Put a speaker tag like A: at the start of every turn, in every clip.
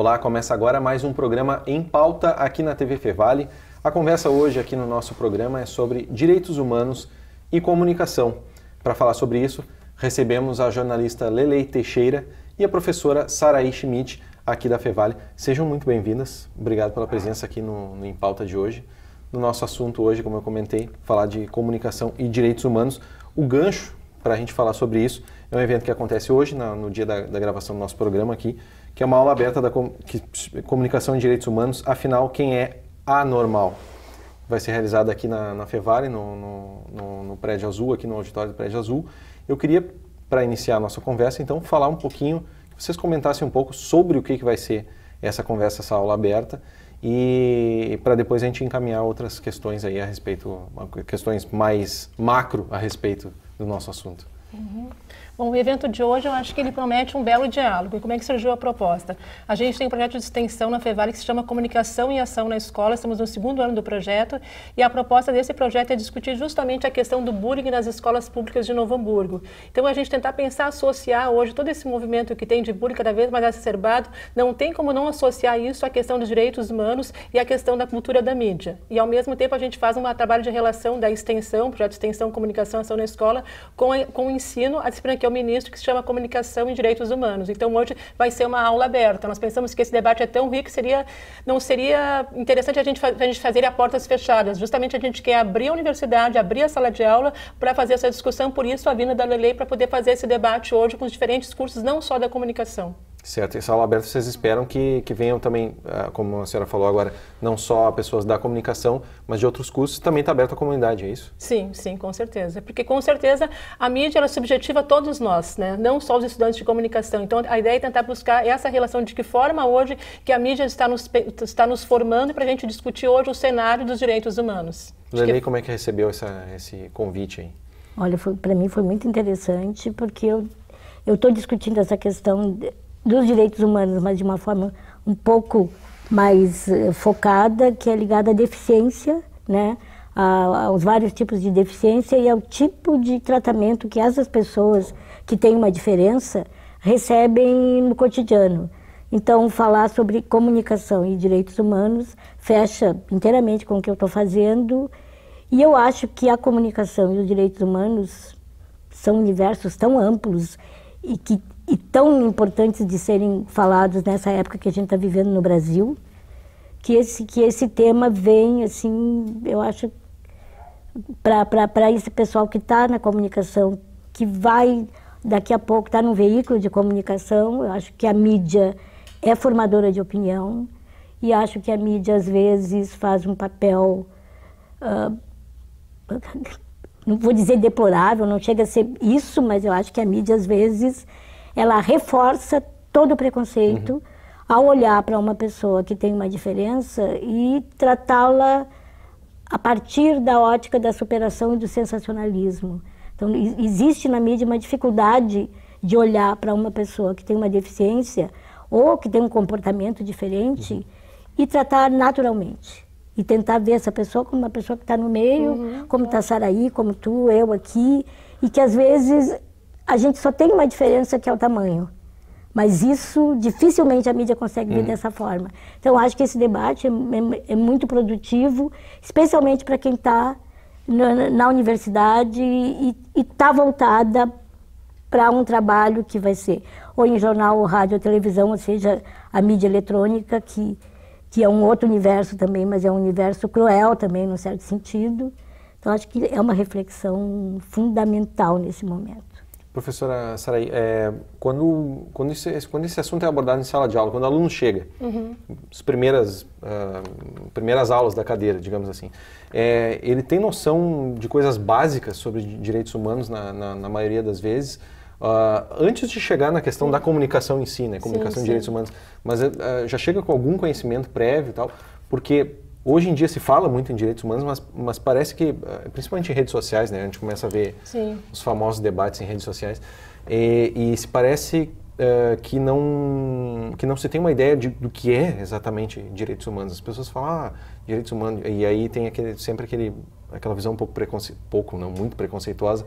A: Olá, começa agora mais um programa Em Pauta aqui na TV Fevale. A conversa hoje aqui no nosso programa é sobre direitos humanos e comunicação. Para falar sobre isso, recebemos a jornalista Lelei Teixeira e a professora Saraí Schmidt aqui da Fevale. Sejam muito bem-vindas. Obrigado pela presença aqui no Em Pauta de hoje. No nosso assunto hoje, como eu comentei, falar de comunicação e direitos humanos. O gancho para a gente falar sobre isso é um evento que acontece hoje, no dia da gravação do nosso programa aqui, que é uma aula aberta da comunicação e direitos humanos, afinal, quem é anormal? Vai ser realizada aqui na Fevale, no Prédio Azul, aqui no auditório do Prédio Azul. Eu queria, para iniciar a nossa conversa, então, falar um pouquinho, que vocês comentassem um pouco sobre o que vai ser essa conversa, essa aula aberta, e para depois a gente encaminhar outras questões aí a respeito, questões mais macro a respeito do nosso assunto.
B: Bom, o evento de hoje eu acho que ele promete um belo diálogo. E como é que surgiu a proposta? A gente tem um projeto de extensão na Fevale que se chama Comunicação e Ação na Escola. Estamos no 2º ano do projeto e a proposta desse projeto é discutir justamente a questão do bullying nas escolas públicas de Novo Hamburgo. Então a gente tentar pensar, associar hoje todo esse movimento que tem de bullying cada vez mais exacerbado, não tem como não associar isso à questão dos direitos humanos e à questão da cultura da mídia. E ao mesmo tempo a gente faz um trabalho de relação da extensão, projeto de extensão Comunicação e Ação na Escola, com o ensino, a disciplina que é o ministro, que se chama Comunicação e Direitos Humanos. Então hoje vai ser uma aula aberta. Nós pensamos que esse debate é tão rico que não seria interessante a gente fazer a portas fechadas. Justamente a gente quer abrir a universidade, abrir a sala de aula para fazer essa discussão, por isso a vinda da Lelei para poder fazer esse debate hoje com os diferentes cursos, não só da comunicação.
A: Certo, essa aula aberta vocês esperam que venham também, como a senhora falou agora, não só pessoas da comunicação, mas de outros cursos, também está aberto à comunidade, é isso?
B: Sim, sim, com certeza. Porque com certeza a mídia ela subjetiva a todos nós, né? Não só os estudantes de comunicação. Então a ideia é tentar buscar essa relação de que forma hoje que a mídia está nos formando para a gente discutir hoje o cenário dos direitos humanos.
A: Lelei, como é que recebeu esse convite aí?
C: Olha, para mim foi muito interessante porque eu estou discutindo essa questão dos direitos humanos, mas de uma forma um pouco mais focada, que é ligada à deficiência, né? Aos vários tipos de deficiência e ao tipo de tratamento que essas pessoas que têm uma diferença recebem no cotidiano. Então, falar sobre comunicação e direitos humanos fecha inteiramente com o que eu estou fazendo, e eu acho que a comunicação e os direitos humanos são universos tão amplos e tão importantes de serem falados nessa época que a gente está vivendo no Brasil, que esse tema vem, assim, eu acho, para esse pessoal que está na comunicação, que vai, daqui a pouco, estar num veículo de comunicação. Eu acho que a mídia é formadora de opinião e acho que a mídia, às vezes, faz um papel, não vou dizer deplorável, não chega a ser isso, mas eu acho que a mídia, às vezes, ela reforça todo o preconceito ao olhar para uma pessoa que tem uma diferença e tratá-la a partir da ótica da superação e do sensacionalismo. Então, existe na mídia uma dificuldade de olhar para uma pessoa que tem uma deficiência ou que tem um comportamento diferente e tratar naturalmente. E tentar ver essa pessoa como uma pessoa que está no meio, como está a Saraí, como tu, eu aqui, e que às vezes a gente só tem uma diferença, que é o tamanho. Mas isso dificilmente a mídia consegue ver dessa forma. Então acho que esse debate é muito produtivo, especialmente para quem está na universidade e está voltada para um trabalho que vai ser ou em jornal, ou rádio, ou televisão, ou seja, a mídia eletrônica, que é um outro universo também, mas é um universo cruel também, num certo sentido. Então acho que é uma reflexão fundamental nesse momento.
A: Professora Saraí, quando esse assunto é abordado em sala de aula, quando o aluno chega, as primeiras aulas da cadeira, digamos assim, ele tem noção de coisas básicas sobre direitos humanos na maioria das vezes, antes de chegar na questão da comunicação em si, né, comunicação de direitos humanos, mas já chega com algum conhecimento prévio e tal, porque hoje em dia se fala muito em direitos humanos, mas parece que, principalmente em redes sociais, né, a gente começa a ver os famosos debates em redes sociais, e se parece que não se tem uma ideia do que é exatamente direitos humanos. As pessoas falam, direitos humanos, e aí tem sempre aquela visão muito preconceituosa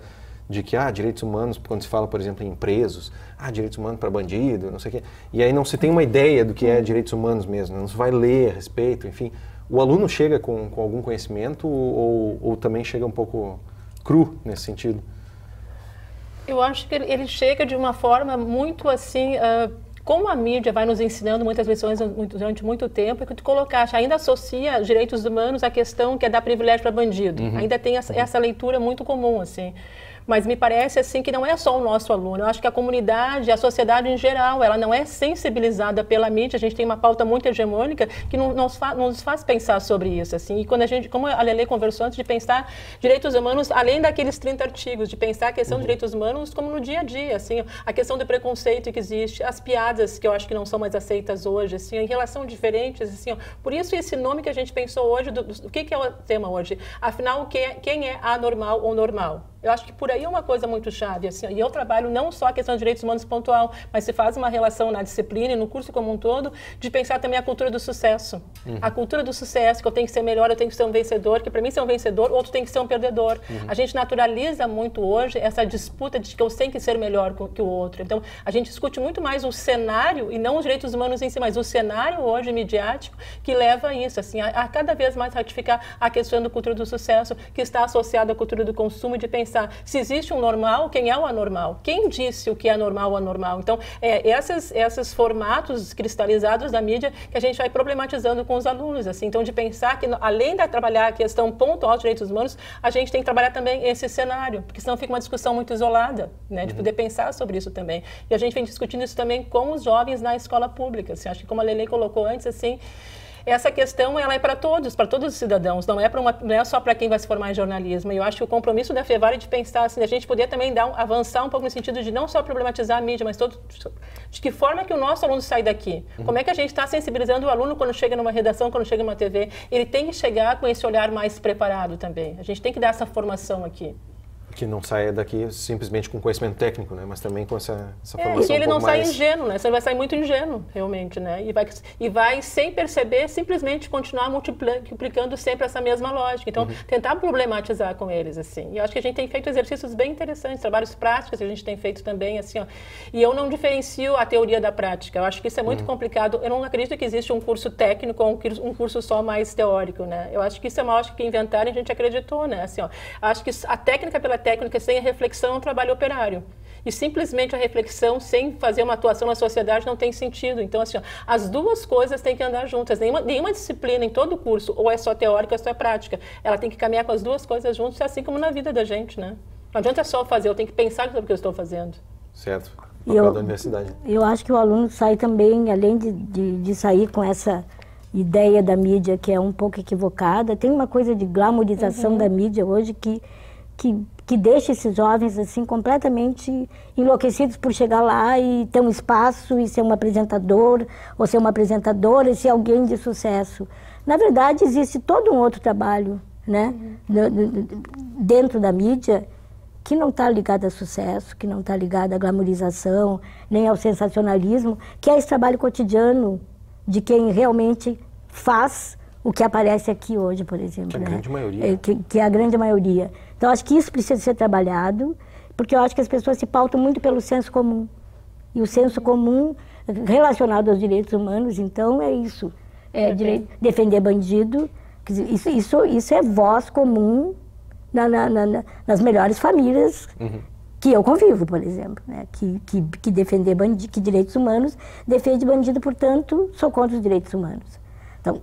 A: de que, direitos humanos, quando se fala, por exemplo, em presos, direitos humanos para bandido, não sei o quê, e aí não se tem uma ideia do que é direitos humanos mesmo, não se vai ler a respeito, enfim. O aluno chega com algum conhecimento ou também chega um pouco cru nesse sentido?
B: Eu acho que ele chega de uma forma muito assim, como a mídia vai nos ensinando muitas lições durante muito tempo, é que tu colocaste, ainda associa direitos humanos à questão que é dar privilégio para bandido. Ainda tem essa leitura muito comum, assim. Mas me parece assim que não é só o nosso aluno. Eu acho que a comunidade, a sociedade em geral, ela não é sensibilizada pela mídia. A gente tem uma pauta muito hegemônica que não nos faz pensar sobre isso. Assim. E quando a gente, como a Lelê conversou antes, de pensar direitos humanos, além daqueles 30 artigos, de pensar a questão de direitos humanos como no dia a dia, assim, a questão do preconceito que existe, as piadas que eu acho que não são mais aceitas hoje, assim, em relação diferentes, assim, por isso esse nome que a gente pensou hoje, o que é o tema hoje? Afinal, quem é anormal ou normal? Eu acho que por aí é uma coisa muito chave, assim, e eu trabalho não só a questão de direitos humanos pontual, mas se faz uma relação na disciplina e no curso como um todo, de pensar também a cultura do sucesso. A cultura do sucesso, que eu tenho que ser melhor, eu tenho que ser um vencedor, que para mim ser um vencedor, outro tem que ser um perdedor. A gente naturaliza muito hoje essa disputa de que eu tenho que ser melhor que o outro. Então, a gente discute muito mais o cenário, e não os direitos humanos em si, mas o cenário hoje midiático que leva a isso, assim, a cada vez mais ratificar a questão da cultura do sucesso, que está associada à cultura do consumo, de pensar se existe um normal, quem é o anormal? Quem disse o que é normal ou anormal? Então, esses formatos cristalizados da mídia que a gente vai problematizando com os alunos, assim. Então, de pensar que, além de trabalhar a questão pontual dos direitos humanos, a gente tem que trabalhar também esse cenário, porque senão fica uma discussão muito isolada, né? De poder pensar sobre isso também. E a gente vem discutindo isso também com os jovens na escola pública, assim. Acho que, como a Lelê colocou antes, assim, essa questão ela é para todos os cidadãos, não é só para quem vai se formar em jornalismo. E eu acho que o compromisso da FEVALI de pensar assim, a gente poder também avançar um pouco no sentido de não só problematizar a mídia, mas de que forma que o nosso aluno sai daqui. Como é que a gente está sensibilizando o aluno quando chega numa redação, quando chega numa TV? Ele tem que chegar com esse olhar mais preparado também. A gente tem que dar essa formação aqui.
A: Que não saia daqui simplesmente com conhecimento técnico, né? Mas também com essa formação
B: e que ele
A: um
B: não sai
A: mais...
B: ingênuo, né? Você vai sair muito ingênuo, realmente, né? E vai sem perceber, simplesmente continuar multiplicando sempre essa mesma lógica. Então, tentar problematizar com eles, assim. E eu acho que a gente tem feito exercícios bem interessantes, trabalhos práticos que a gente tem feito também, assim, ó. E eu não diferencio a teoria da prática. Eu acho que isso é muito complicado. Eu não acredito que existe um curso técnico ou um curso só mais teórico, né? Eu acho que isso é uma lógica que inventaram e a gente acreditou, né? Assim, ó. Acho que a técnica pela técnica sem a reflexão é um trabalho operário. E simplesmente a reflexão sem fazer uma atuação na sociedade não tem sentido. Então, assim, ó, as duas coisas têm que andar juntas. Nenhuma disciplina em todo o curso, ou é só teórica ou é só prática. Ela tem que caminhar com as duas coisas juntas, assim como na vida da gente, né? Não adianta só fazer, eu tenho que pensar sobre o que eu estou fazendo.
A: Certo. O papel da universidade.
C: Eu acho que o aluno sai também, além de sair com essa ideia da mídia que é um pouco equivocada, tem uma coisa de glamourização da mídia hoje que deixa esses jovens assim completamente enlouquecidos por chegar lá e ter um espaço e ser um apresentador ou ser uma apresentadora e ser alguém de sucesso. Na verdade, existe todo um outro trabalho, né, dentro da mídia que não está ligado a sucesso, que não está ligado à glamourização, nem ao sensacionalismo, que é esse trabalho cotidiano de quem realmente faz o que aparece aqui hoje, por exemplo.
A: Que é a grande maioria.
C: Que é a grande maioria. Então, acho que isso precisa ser trabalhado, porque eu acho que as pessoas se pautam muito pelo senso comum. E o senso comum relacionado aos direitos humanos, então, é isso. É defender bandido. Isso é voz comum nas melhores famílias que eu convivo, por exemplo. Né? Que defender bandido, que direitos humanos defende bandido, portanto, sou contra os direitos humanos. Então,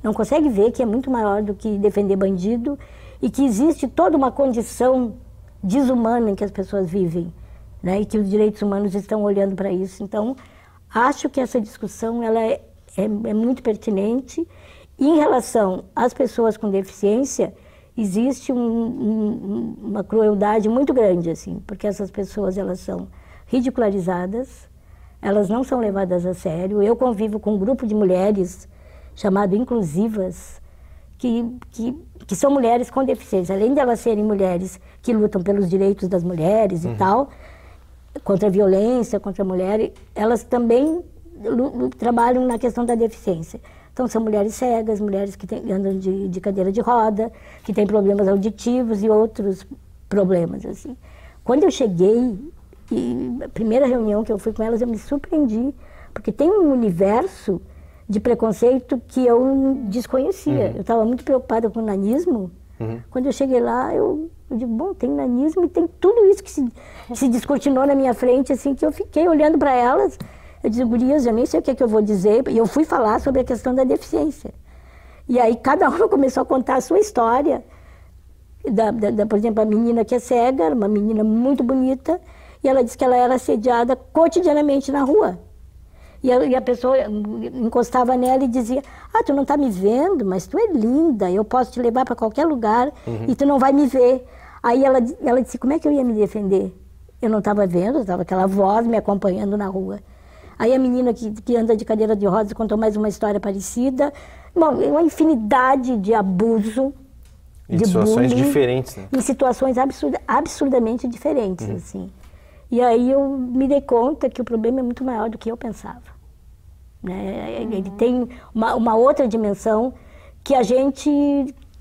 C: não consegue ver que é muito maior do que defender bandido e que existe toda uma condição desumana em que as pessoas vivem, né? E que os direitos humanos estão olhando para isso. Então, acho que essa discussão ela é muito pertinente. E em relação às pessoas com deficiência, existe uma crueldade muito grande, assim, porque essas pessoas elas são ridicularizadas, elas não são levadas a sério. Eu convivo com um grupo de mulheres chamado Inclusivas, que são mulheres com deficiência. Além de elas serem mulheres que lutam pelos direitos das mulheres e tal, contra a violência, contra a mulher, elas também trabalham na questão da deficiência. Então, são mulheres cegas, mulheres que andam de cadeira de roda, que têm problemas auditivos e outros problemas, assim. Quando eu cheguei, e a primeira reunião que eu fui com elas, eu me surpreendi, porque tem um universo de preconceito que eu desconhecia. Eu estava muito preocupada com o nanismo. Quando eu cheguei lá, eu digo, bom, tem nanismo e tem tudo isso que se descortinou na minha frente, assim, que eu fiquei olhando para elas. Eu disse, gurias, eu nem sei o que é que eu vou dizer. E eu fui falar sobre a questão da deficiência. E aí cada uma começou a contar a sua história. Por exemplo, a menina que é cega, uma menina muito bonita, e ela disse que ela era assediada cotidianamente na rua. E a pessoa encostava nela e dizia, ah, tu não está me vendo, mas tu é linda, eu posso te levar para qualquer lugar e tu não vai me ver. Aí ela disse, como é que eu ia me defender? Eu não estava vendo, estava aquela voz me acompanhando na rua. Aí a menina que anda de cadeira de rodas contou mais uma história parecida. Bom, uma infinidade de abuso,
A: de situações bullying, diferentes, né?
C: Em situações absurdamente diferentes, assim. E aí eu me dei conta que o problema é muito maior do que eu pensava. Né? Ele tem uma outra dimensão que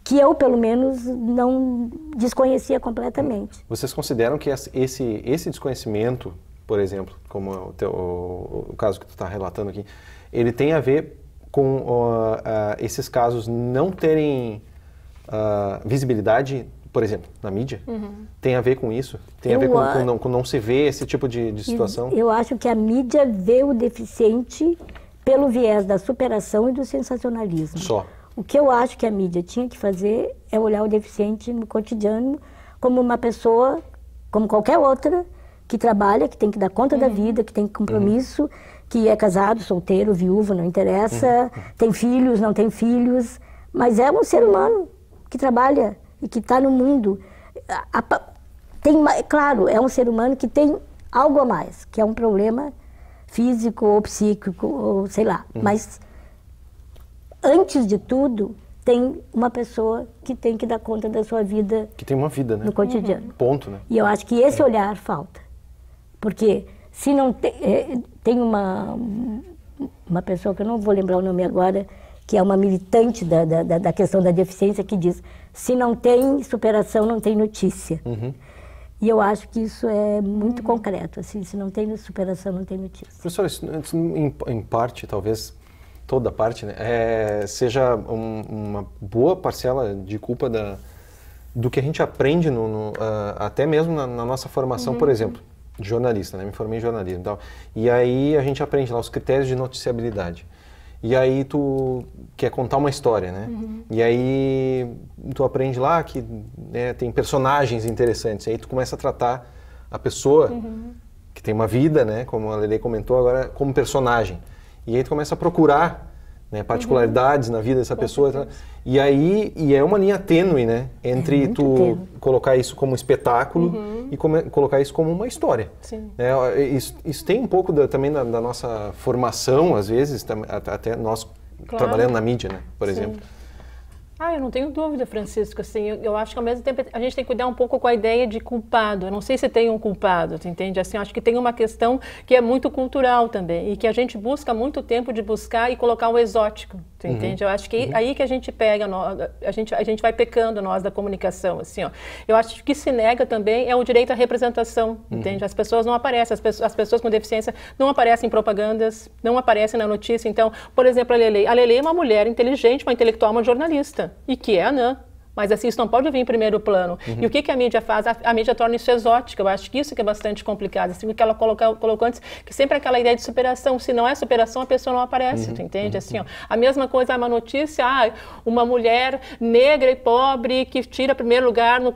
C: que eu, pelo menos, não desconhecia completamente.
A: Vocês consideram que esse desconhecimento, por exemplo, como o caso que tu está relatando aqui, ele tem a ver com esses casos não terem visibilidade, por exemplo, na mídia? Tem a ver com isso? Tem a ver com não se ver esse tipo de situação?
C: Eu acho que a mídia vê o deficiente pelo viés da superação e do sensacionalismo.
A: Só.
C: O que eu acho que a mídia tinha que fazer é olhar o deficiente no cotidiano como uma pessoa, como qualquer outra, que trabalha, que tem que dar conta da vida, que tem compromisso, que é casado, solteiro, viúvo, não interessa, tem filhos, não tem filhos, mas é um ser humano que trabalha e que está no mundo. Claro, é um ser humano que tem algo a mais, que é um problema físico ou psíquico, ou sei lá. Mas, antes de tudo, tem uma pessoa que tem que dar conta da sua vida. Que
A: tem uma vida, né?
C: No cotidiano.
A: Ponto, né?
C: E eu acho que esse olhar falta. Porque se não tem uma pessoa que eu não vou lembrar o nome agora, que é uma militante da questão da deficiência, que diz, se não tem superação, não tem notícia. E eu acho que isso é muito concreto, assim, se não tem superação, não tem notícia.
A: Professora, isso em parte, talvez toda parte, né, seja uma boa parcela de culpa do que a gente aprende, até mesmo na nossa formação, por exemplo, de jornalista, né? Me formei em jornalismo e tal. E aí a gente aprende lá os critérios de noticiabilidade. E aí tu quer contar uma história, né? E aí tu aprende lá que, né, tem personagens interessantes. E aí tu começa a tratar a pessoa que tem uma vida, né? Como a Lelê comentou agora, como personagem. E aí tu começa a procurar, né, particularidades na vida dessa pessoa. E aí é uma linha tênue, né? Entre tu colocar isso como espetáculo e colocar isso como uma história.
B: Sim.
A: Isso tem um pouco também da nossa formação, às vezes, até nós trabalhando na mídia, né, por exemplo.
B: Eu não tenho dúvida, Francisco, assim, eu acho que ao mesmo tempo a gente tem que cuidar um pouco com a ideia de culpado. Eu não sei se tem um culpado, tu entende? Assim, eu acho que tem uma questão que é muito cultural também e que a gente busca muito tempo de buscar e colocar o exótico, tu entende? Eu acho que aí que a gente pega, a gente vai pecando nós da comunicação, assim, ó. Eu acho que o que se nega também é o direito à representação, entende? As pessoas não aparecem, as pessoas com deficiência não aparecem em propagandas, não aparecem na notícia. Então, por exemplo, a Lelê é uma mulher inteligente, uma intelectual, uma jornalista. E que é anã. Mas assim, isso não pode vir em primeiro plano. E o que a mídia faz? A mídia torna isso exótico. Eu acho que isso que é bastante complicado. Assim, o que ela colocou antes, que sempre é aquela ideia de superação. Se não é superação, a pessoa não aparece, tu entende? Assim, ó, a mesma coisa, uma notícia, uma mulher negra e pobre que tira primeiro lugar no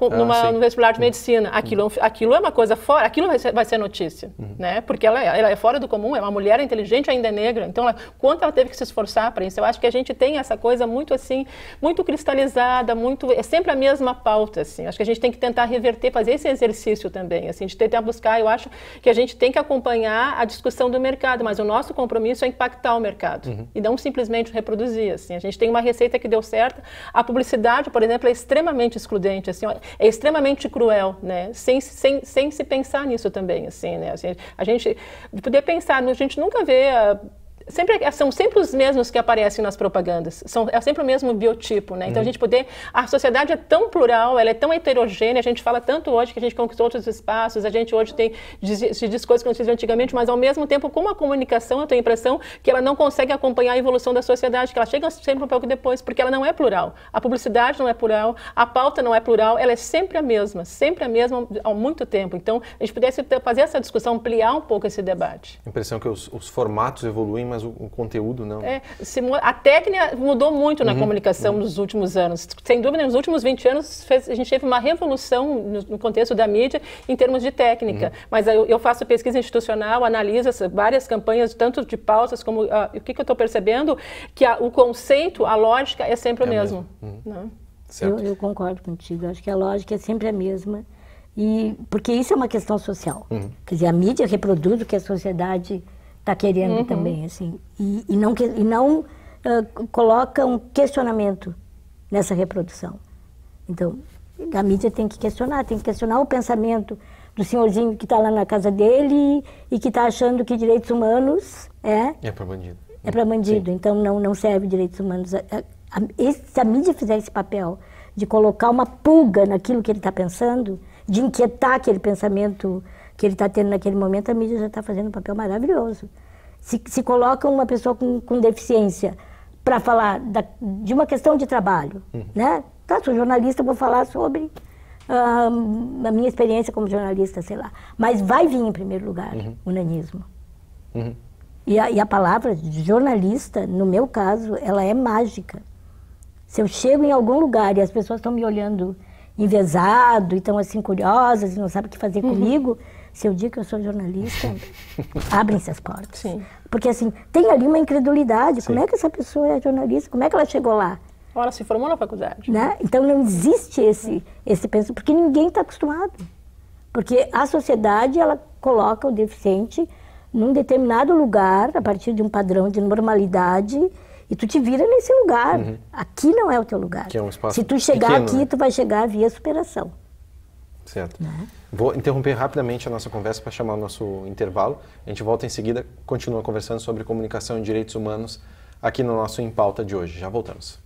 B: vestibular de medicina. Aquilo é uma coisa fora, aquilo vai ser notícia, né? Porque ela é fora do comum, é uma mulher inteligente, ainda é negra. Então, quanto ela teve que se esforçar para isso? Eu acho que a gente tem essa coisa muito assim, muito cristalizada, é sempre a mesma pauta, assim. Acho que a gente tem que tentar reverter, fazer esse exercício também, assim, de tentar buscar. Eu acho que a gente tem que acompanhar a discussão do mercado, mas o nosso compromisso é impactar o mercado e não simplesmente reproduzir, assim. A gente tem uma receita que deu certo. A publicidade, por exemplo, é extremamente excludente, assim, é extremamente cruel, né? Sem se pensar nisso também, assim, né? Assim, a gente poder pensar, a gente nunca vê são sempre os mesmos que aparecem nas propagandas, é sempre o mesmo biotipo, né? Então a sociedade é tão plural, ela é tão heterogênea, a gente fala tanto hoje que a gente conquistou outros espaços, a gente hoje diz coisas que não se dizia antigamente, mas ao mesmo tempo, com a comunicação, eu tenho a impressão que ela não consegue acompanhar a evolução da sociedade, que ela chega sempre um pouco depois, porque ela não é plural. A publicidade não é plural, a pauta não é plural, ela é sempre a mesma há muito tempo. Então, a gente pudesse fazer essa discussão, ampliar um pouco esse debate.
A: A impressão que os formatos evoluem, mas o conteúdo não.
B: A técnica mudou muito na comunicação nos últimos anos. Sem dúvida, nos últimos 20 anos, a gente teve uma revolução no contexto da mídia em termos de técnica. Mas eu faço pesquisa institucional, analiso várias campanhas, tanto de pautas como... o que eu estou percebendo? Que o conceito, a lógica é sempre o mesmo. Né?
C: Eu concordo contigo. Acho que a lógica é sempre a mesma. Porque isso é uma questão social. Quer dizer, a mídia reproduz o que a sociedade está querendo também, assim, e não coloca um questionamento nessa reprodução. Então, a mídia tem que questionar o pensamento do senhorzinho que está lá na casa dele e que está achando que direitos humanos é para bandido. É para bandido, então não serve direitos humanos. Se a mídia fizer esse papel de colocar uma pulga naquilo que ele está pensando, de inquietar aquele pensamento que ele está tendo naquele momento, a mídia já está fazendo um papel maravilhoso. Se coloca uma pessoa com deficiência para falar de uma questão de trabalho, né? Tá, sou jornalista, vou falar sobre a minha experiência como jornalista, sei lá. Mas vai vir em primeiro lugar o nanismo. E a palavra jornalista, no meu caso, ela é mágica. Se eu chego em algum lugar e as pessoas estão me olhando envezado e estão assim curiosas e não sabem o que fazer comigo, se eu digo que eu sou jornalista, abrem-se as portas. Sim. Porque assim, tem ali uma incredulidade. Sim. Como é que essa pessoa é jornalista? Como é que ela chegou lá?
B: Ela se formou na faculdade.
C: Né? Então não existe esse pensamento, porque ninguém está acostumado. Porque a sociedade, ela coloca o deficiente num determinado lugar, a partir de um padrão de normalidade, e tu te vira nesse lugar. Aqui não é o teu lugar.
A: Que é um espaço
C: Se tu chegar
A: pequeno,
C: aqui,
A: né?
C: Tu vai chegar via superação.
A: Certo. Vou interromper rapidamente a nossa conversa para chamar o nosso intervalo. A gente volta em seguida, continua conversando sobre comunicação e direitos humanos aqui no nosso Em Pauta de hoje. Já voltamos.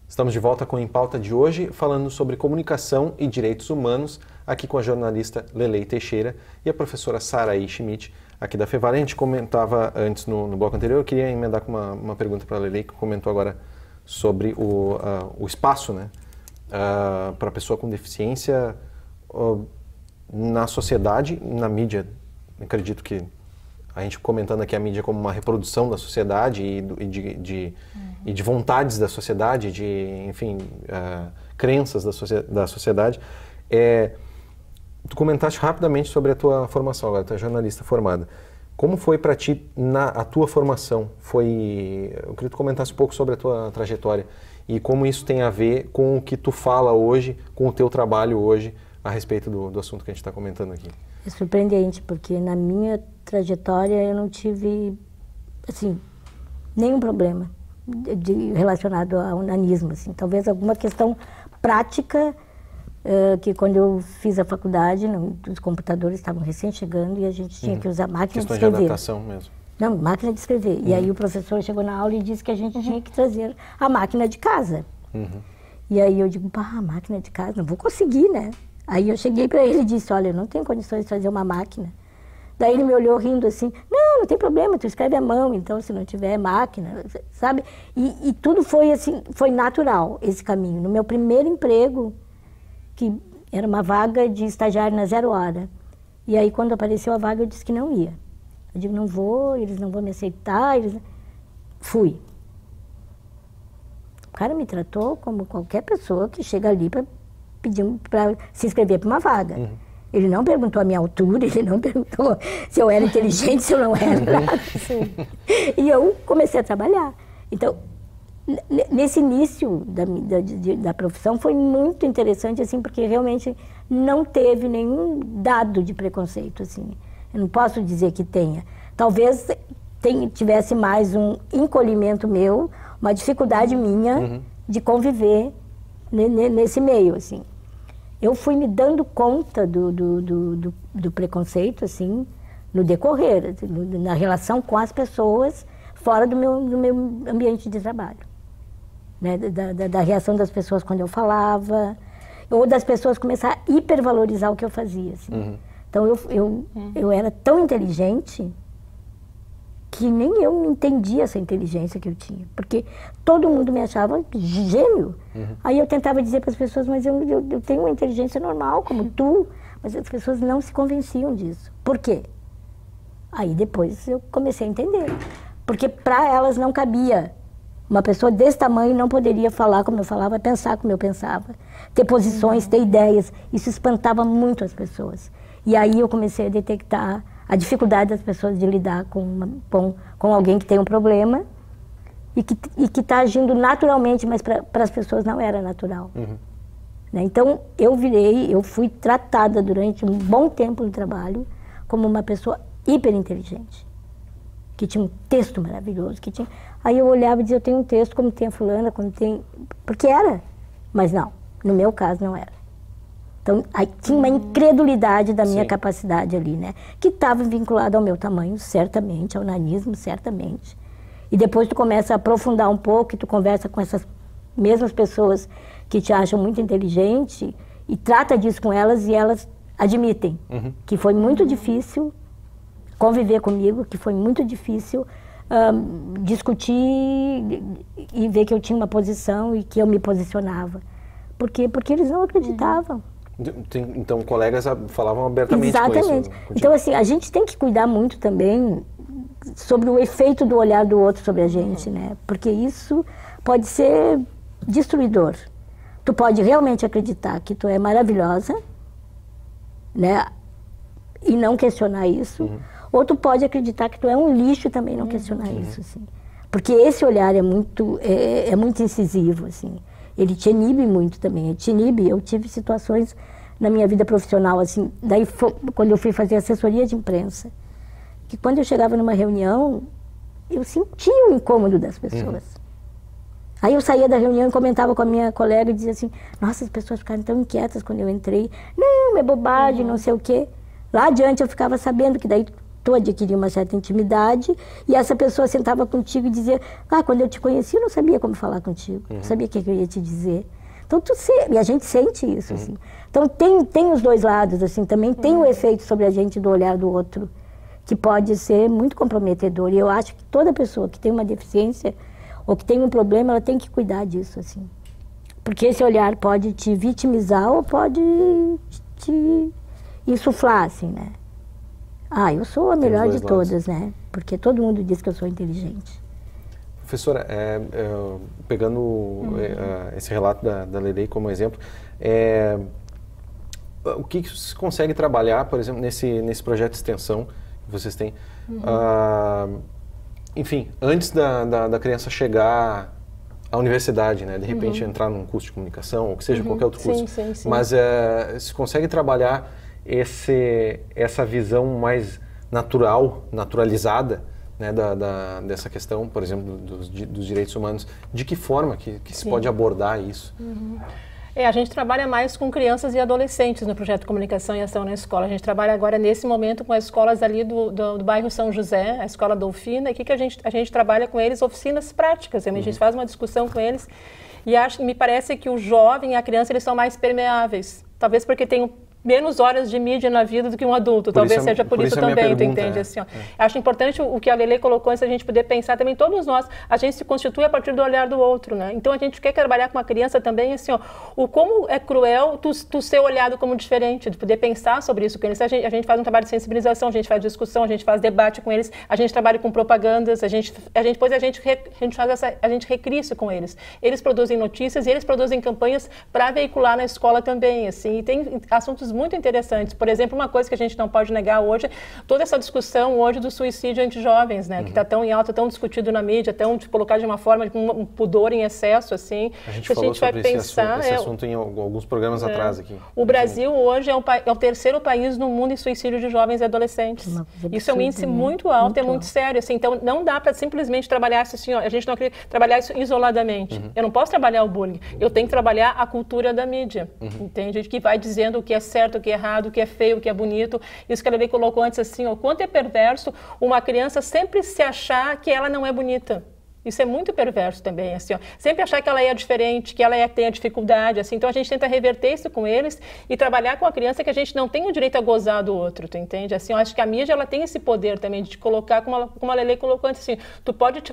A: Estamos de volta com o Em Pauta de hoje, falando sobre comunicação e direitos humanos, aqui com a jornalista Lelei Teixeira e a professora Saraí Schmidt, aqui da Fevale. A gente comentava antes no bloco anterior, eu queria emendar com uma pergunta para a Lelei, que comentou agora sobre o espaço, né, para a pessoa com deficiência na sociedade, na mídia. Acredito que a gente comentando aqui a mídia como uma reprodução da sociedade e de vontades da sociedade, de, enfim, crenças da sociedade. Tu comentaste rapidamente sobre a tua formação agora, tu é jornalista formada. Como foi para ti a tua formação? Eu queria que tu comentasse um pouco sobre a tua trajetória e como isso tem a ver com o que tu fala hoje, com o teu trabalho hoje, a respeito do assunto que a gente está comentando aqui.
C: É surpreendente, porque na minha trajetória eu não tive, assim, nenhum problema relacionado ao nanismo, assim. Talvez alguma questão prática, que quando eu fiz a faculdade, os computadores estavam recém chegando e a gente tinha que usar máquina de escrever.
A: De adaptação mesmo.
C: Não, máquina de escrever. E aí o professor chegou na aula e disse que a gente tinha que trazer a máquina de casa. E aí eu digo, a máquina de casa, não vou conseguir, né? Aí eu cheguei para ele e disse, olha, eu não tenho condições de trazer uma máquina. Daí ele me olhou rindo assim, não tem problema, tu escreve à mão, então se não tiver máquina, sabe? E tudo foi assim, foi natural esse caminho. No meu primeiro emprego, que era uma vaga de estagiário na 0 hora, e aí quando apareceu a vaga eu disse que não ia. Eu digo, não vou, eles não vão me aceitar, Fui. O cara me tratou como qualquer pessoa que chega ali para pedir para se inscrever para uma vaga. Ele não perguntou a minha altura, ele não perguntou se eu era inteligente, se eu não era. E eu comecei a trabalhar. Então, nesse início da profissão foi muito interessante, assim, porque realmente não teve nenhum dado de preconceito, assim. Eu não posso dizer que tenha. Talvez tivesse mais um encolhimento meu, uma dificuldade minha de conviver nesse meio, assim. Eu fui me dando conta do preconceito, assim, no decorrer, na relação com as pessoas fora do meu ambiente de trabalho. Né? Da reação das pessoas quando eu falava, ou das pessoas começar a hipervalorizar o que eu fazia. Assim. Então eu era tão inteligente que nem eu entendia essa inteligência que eu tinha, porque todo mundo me achava gênio. Aí eu tentava dizer para as pessoas, mas eu tenho uma inteligência normal, como tu, mas as pessoas não se convenciam disso. Por quê? Aí depois eu comecei a entender, porque para elas não cabia. Uma pessoa desse tamanho não poderia falar como eu falava, pensar como eu pensava, ter posições, ter ideias. Isso espantava muito as pessoas. E aí eu comecei a detectar a dificuldade das pessoas de lidar com alguém que tem um problema e que está agindo naturalmente, mas para as pessoas não era natural. Né? Então eu fui tratada durante um bom tempo no trabalho como uma pessoa hiperinteligente, que tinha um texto maravilhoso, Aí eu olhava e dizia, eu tenho um texto como tem a fulana, como tem... Porque era, mas não, no meu caso não era. Então, aí tinha uma incredulidade da minha capacidade ali, né? Que estava vinculada ao meu tamanho, certamente, ao nanismo, certamente. E depois tu começa a aprofundar um pouco, e tu conversa com essas mesmas pessoas que te acham muito inteligente, e trata disso com elas, e elas admitem que foi muito difícil conviver comigo, que foi muito difícil discutir e ver que eu tinha uma posição e que eu me posicionava. Por quê? Porque eles não acreditavam.
A: Então, colegas falavam abertamente
C: Exatamente.
A: com isso.
C: Então, assim, a gente tem que cuidar muito também sobre o efeito do olhar do outro sobre a gente, né? Porque isso pode ser destruidor. Tu pode realmente acreditar que tu é maravilhosa, né? E não questionar isso. Ou tu pode acreditar que tu é um lixo e também não questionar isso, assim. Porque esse olhar é muito incisivo, assim. Ele te inibe muito também, eu tive situações na minha vida profissional, assim, daí quando eu fui fazer assessoria de imprensa, que quando eu chegava numa reunião, eu sentia o incômodo das pessoas. Aí eu saía da reunião e comentava com a minha colega e dizia assim, nossa, as pessoas ficaram tão inquietas quando eu entrei, não, é bobagem, não sei o quê. Lá adiante eu ficava sabendo que daí tu adquiria uma certa intimidade e essa pessoa sentava contigo e dizia, quando eu te conheci eu não sabia como falar contigo, não sabia o que eu ia te dizer. Então e a gente sente isso, assim. Então tem os dois lados, assim, também tem o efeito sobre a gente do olhar do outro, que pode ser muito comprometedor. E eu acho que toda pessoa que tem uma deficiência ou que tem um problema, ela tem que cuidar disso, assim. Porque esse olhar pode te vitimizar ou pode te insuflar, assim, né? Eu sou a melhor de todas, né? Porque todo mundo diz que eu sou inteligente.
A: Professora, pegando esse relato da Lelei como exemplo, o que você consegue trabalhar, por exemplo, nesse projeto de extensão que vocês têm? Enfim, antes da criança chegar à universidade, né? De repente entrar num curso de comunicação, ou que seja qualquer outro curso. Sim. Mas se consegue trabalhar essa visão mais naturalizada, né, dessa questão, por exemplo, dos direitos humanos, de que forma que se pode abordar isso?
B: A gente trabalha mais com crianças e adolescentes no projeto Comunicação e Ação na Escola. A gente trabalha agora, nesse momento, com as escolas ali do bairro São José, a Escola Dolfina, e que a gente trabalha com eles oficinas práticas. A gente faz uma discussão com eles e me parece que o jovem e a criança, eles são mais permeáveis. Talvez porque tem menos horas de mídia na vida do que um adulto, talvez seja por isso também, tu entende? Assim, acho importante o que a Lelei colocou, antes a gente poder pensar também, todos nós, a gente se constitui a partir do olhar do outro, né? Então a gente quer trabalhar com a criança também, assim, o como é cruel tu ser olhado como diferente, de poder pensar sobre isso com eles. A gente faz um trabalho de sensibilização, a gente faz discussão, a gente faz debate com eles, a gente trabalha com propagandas, a gente recria isso com eles. Eles produzem notícias e eles produzem campanhas para veicular na escola também, assim, e tem assuntos muito interessantes. Por exemplo, uma coisa que a gente não pode negar hoje, toda essa discussão hoje do suicídio entre jovens, né? Que está tão em alta, tão discutido na mídia, tão colocado de uma forma, com um pudor em excesso, assim.
A: A gente falou sobre esse assunto em alguns programas atrás aqui.
B: O Brasil hoje é o terceiro país no mundo em suicídio de jovens e adolescentes. Isso é um índice muito alto, muito sério. Assim, então, não dá para simplesmente trabalhar assim, ó, a gente não acredita, trabalhar isso isoladamente. Eu não posso trabalhar o bullying, eu tenho que trabalhar a cultura da mídia, entende? Que vai dizendo o que é certo, o que é errado, o que é feio, o que é bonito. Isso que ela bem colocou antes, assim, ó, quanto é perverso uma criança sempre se achar que ela não é bonita. Isso é muito perverso também, assim, ó. Sempre achar que ela é diferente, que ela tem a dificuldade, assim. Então a gente tenta reverter isso com eles e trabalhar com a criança que a gente não tem o direito a gozar do outro, tu entende? Assim, eu acho que a mídia, ela tem esse poder também de te colocar, como a Lelê colocou antes, assim, tu pode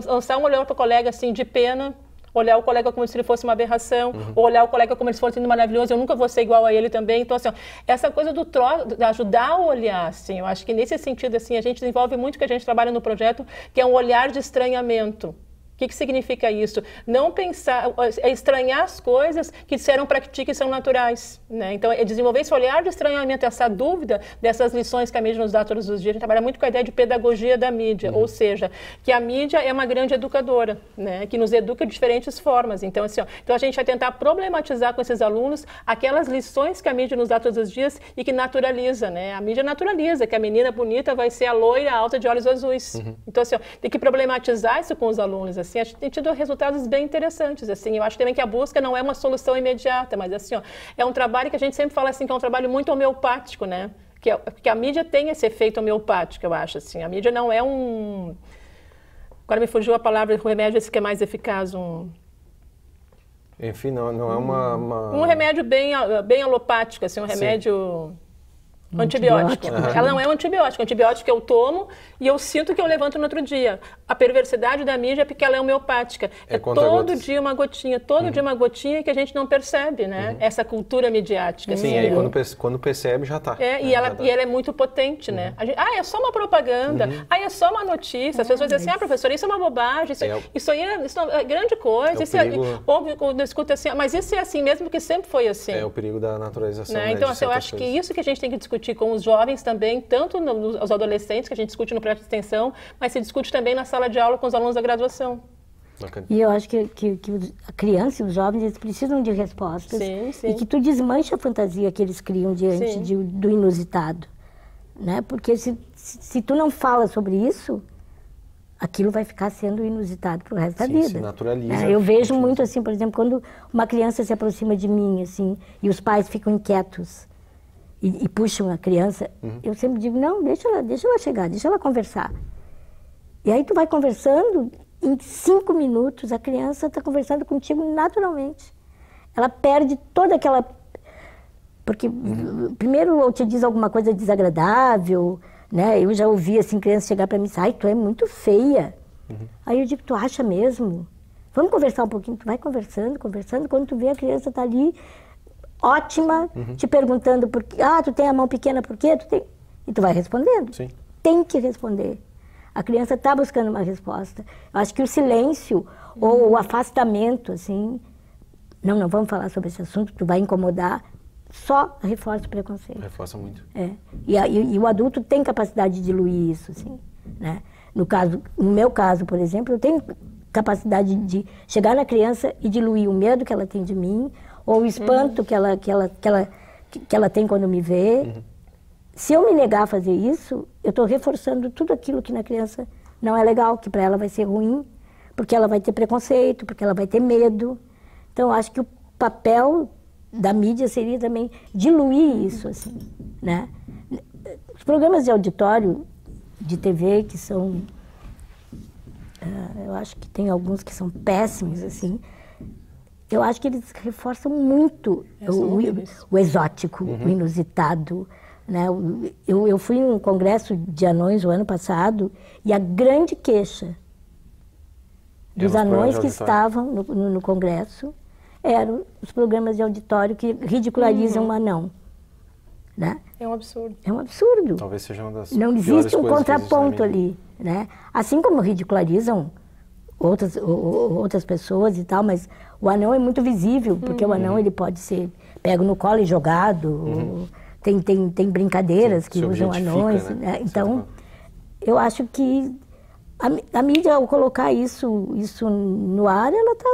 B: lançar um olhar para o colega, assim, de pena, olhar o colega como se ele fosse uma aberração, ou olhar o colega como se fosse maravilhoso, eu nunca vou ser igual a ele também. Então, assim, ó, essa coisa de ajudar a olhar, assim, eu acho que nesse sentido, assim, a gente desenvolve muito que a gente trabalha no projeto, que é um olhar de estranhamento. O que significa isso? Não pensar, é estranhar as coisas que disseram para ti que são naturais, né? Então, é desenvolver esse olhar de estranhamento, essa dúvida dessas lições que a mídia nos dá todos os dias. A gente trabalha muito com a ideia de pedagogia da mídia, ou seja, que a mídia é uma grande educadora, né? Que nos educa de diferentes formas. Então, assim, ó, então a gente vai tentar problematizar com esses alunos aquelas lições que a mídia nos dá todos os dias e que naturaliza, né? A mídia naturaliza que a menina bonita vai ser a loira alta de olhos azuis. Então, assim, ó, tem que problematizar isso com os alunos, assim, a gente tem tido resultados bem interessantes, assim, eu acho também que a busca não é uma solução imediata, mas assim, ó, é um trabalho que a gente sempre fala assim, que é um trabalho muito homeopático, né, que a mídia tem esse efeito homeopático, eu acho, assim, a mídia não é agora me fugiu a palavra, o remédio esse que é mais eficaz,
A: Enfim, não é
B: um remédio bem alopático, assim, um remédio... Antibiótico. Ela não é um antibiótico. Antibiótico eu tomo e eu sinto que eu levanto no outro dia. A perversidade da mídia é porque ela é homeopática. É todo dia uma gotinha, todo dia uma gotinha que a gente não percebe, né? Essa cultura midiática.
A: Sim, aí quando percebe já está.
B: E ela é muito potente, né? É só uma propaganda, é só uma notícia. As pessoas dizem assim, professora, isso é uma bobagem, isso aí é grande coisa. Ou escuta assim, mas isso é assim mesmo que sempre foi assim.
A: É o perigo da naturalização,
B: né? Então, assim, eu acho que isso que a gente tem que discutir com os jovens também, tanto os adolescentes, que a gente discute no projeto de extensão, mas se discute também na sala de aula com os alunos da graduação.
A: Bacana.
C: E eu acho que a criança e os jovens, eles precisam de respostas.
B: Sim.
C: E que tu desmancha a fantasia que eles criam diante do inusitado. Né? Porque se tu não fala sobre isso, aquilo vai ficar sendo inusitado pro resto da vida.
A: Se naturaliza.
C: Eu vejo muito assim, por exemplo, quando uma criança se aproxima de mim, assim, e os pais ficam inquietos, e puxam a criança, eu sempre digo, não, deixa ela chegar, deixa ela conversar. E aí tu vai conversando, em 5 minutos a criança está conversando contigo naturalmente. Ela perde toda aquela... Porque primeiro ou te diz alguma coisa desagradável, né? Eu já ouvi assim, criança chegar para mim e dizer, ai, tu é muito feia. Aí eu digo, tu acha mesmo? Vamos conversar um pouquinho. Tu vai conversando, quando tu vê a criança tá ali, ótima, te perguntando por quê. Tu tem a mão pequena por quê? E tu vai respondendo.
A: Sim.
C: Tem que responder. A criança está buscando uma resposta. Eu acho que o silêncio ou o afastamento, assim, não vamos falar sobre esse assunto, tu vai incomodar, só reforça o preconceito.
A: Reforça muito.
C: E o adulto tem capacidade de diluir isso, assim, né? No meu caso, por exemplo, eu tenho capacidade de chegar na criança e diluir o medo que ela tem de mim, ou o espanto que ela tem quando me vê. Se eu me negar a fazer isso, eu estou reforçando tudo aquilo que na criança não é legal, que para ela vai ser ruim, porque ela vai ter preconceito, porque ela vai ter medo. Então, eu acho que o papel da mídia seria também diluir isso, assim, né? Os programas de auditório de TV que são... eu acho que tem alguns que são péssimos, assim. Eu acho que eles reforçam muito o exótico, o inusitado, né? Eu fui num congresso de anões o ano passado e a grande queixa dos anões que estavam no congresso eram os programas de auditório que ridicularizam um anão. Né?
B: É um absurdo.
C: É um absurdo.
A: Talvez seja uma das
C: Não existe um contraponto ali. Né? Assim como ridicularizam outras pessoas e tal, mas o anão é muito visível, porque o anão ele pode ser pego no colo e jogado, tem brincadeiras que usam anões, né? Então, eu acho que a mídia, ao colocar isso no ar, ela está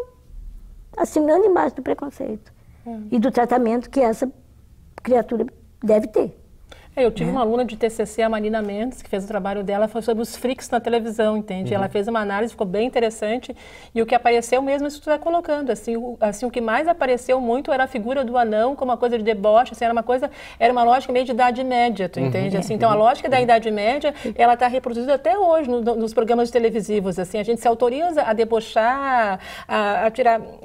C: assinando embaixo do preconceito e do tratamento que essa criatura deve ter.
B: Eu tive uma aluna de TCC, a Marina Mendes, que fez o trabalho dela, foi sobre os freaks na televisão, entende? Ela fez uma análise, ficou bem interessante, e o que apareceu mesmo, isso que tu está colocando, assim, o que mais apareceu muito era a figura do anão como uma coisa de deboche, assim, era uma lógica meio de Idade Média, tu entende? Assim, então, a lógica da Idade Média, ela está reproduzida até hoje nos programas televisivos, assim, a gente se autoriza a debochar, a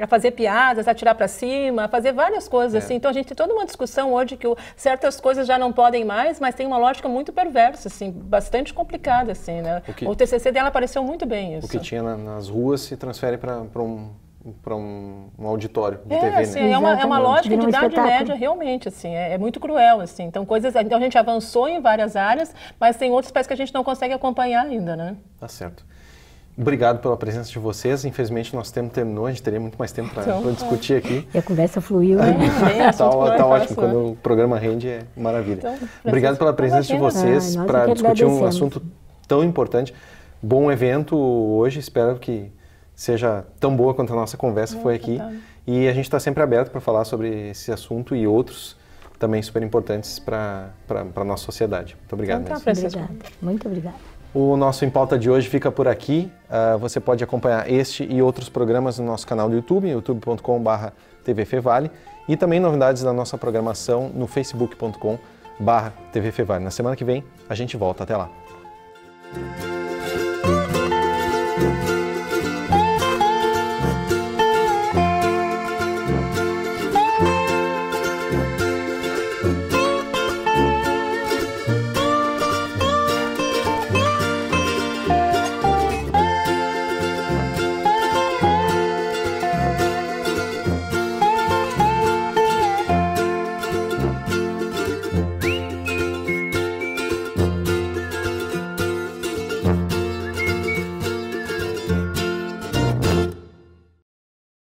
B: fazer piadas, a tirar para cima, a fazer várias coisas, assim, então a gente tem toda uma discussão hoje que certas coisas já não podem mais, mas tem uma lógica muito perversa, assim, bastante complicada, assim, né? O TCC dela apareceu muito bem isso.
A: O que tinha nas ruas se transfere para um auditório de TV,
B: assim,
A: né?
B: É uma lógica de Idade Média, realmente, assim, é muito cruel, assim. Então, então a gente avançou em várias áreas, mas tem outros parece que a gente não consegue acompanhar ainda, né?
A: Tá certo. Obrigado pela presença de vocês. Infelizmente, nosso tempo terminou. A gente teria muito mais tempo para discutir aqui.
C: E a conversa fluiu, né?
A: Tá ótimo. Quando o programa rende, é maravilha. Então, obrigado pela presença de vocês para discutir um assunto tão importante. Bom evento hoje. Espero que seja tão boa quanto a nossa conversa foi aqui. E a gente está sempre aberto para falar sobre esse assunto e outros também super importantes para a nossa sociedade. Muito obrigado.
C: Muito obrigada.
A: O nosso Em Pauta de hoje fica por aqui. Você pode acompanhar este e outros programas no nosso canal do YouTube, youtube.com/tvfevale, e também novidades da nossa programação no facebook.com/tvfevale. Na semana que vem a gente volta. Até lá.